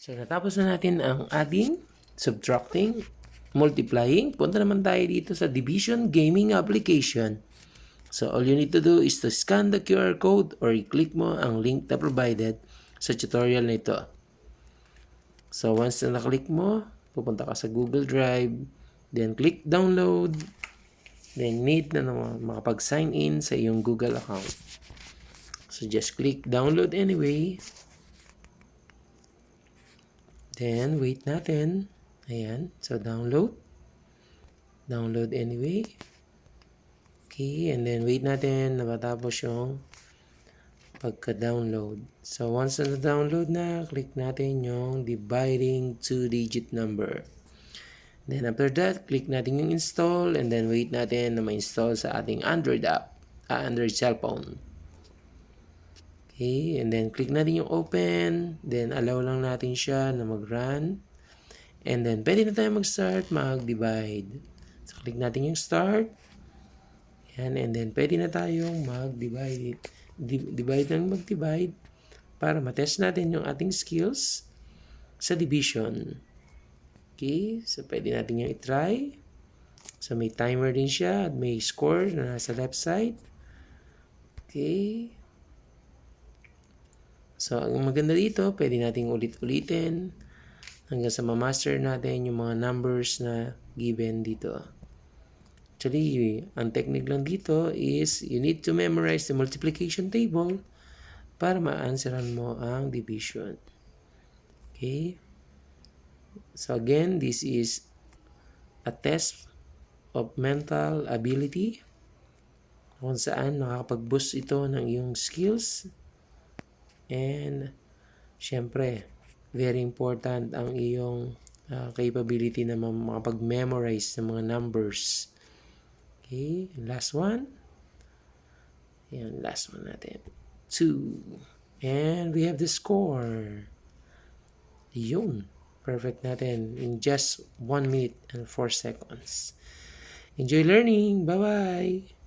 So, natapos na natin ang adding, subtracting, multiplying. Punta naman tayo dito sa division gaming application. So, all you need to do is to scan the QR code or i-click mo ang link na provided sa tutorial na ito. So, once na naklik mo, pupunta ka sa Google Drive, then click download, then need na makapag-sign in sa iyong Google account. So, just click download anyway. Then, wait natin. Ayan. So, download. Download anyway. Okay. And then, wait natin na matapos yung pagka-download. So, once na download na, click natin yung dividing 2-digit number. Then, after that, click natin yung install and then wait natin na ma-install sa ating Android app, Android cellphone. Okay, and then click natin yung open, then allow lang natin siya na mag-run. And then pwede na tayo mag-start, mag-divide. So click natin yung start. Yan, and then pwede na tayong mag-divide. Divide lang mag-divide para matest natin yung ating skills sa division. Okay, so pwede natin yung i-try. So may timer din siya at may score na nasa left side. Okay. So, ang maganda dito, pwede nating ulit-ulitin hanggang sa ma-master natin yung mga numbers na given dito. Actually, ang technique lang dito is you need to memorize the multiplication table para ma-answeran mo ang division. Okay? So, again, this is a test of mental ability kung saan nakakapag-boost ito ng iyong skills. And, syempre, very important ang iyong capability na makapag-memorize ng mga numbers. Okay, last one. Ayan, last one natin. 2. And we have the score. Yun. Perfect natin in just 1 minute and 4 seconds. Enjoy learning. Bye-bye.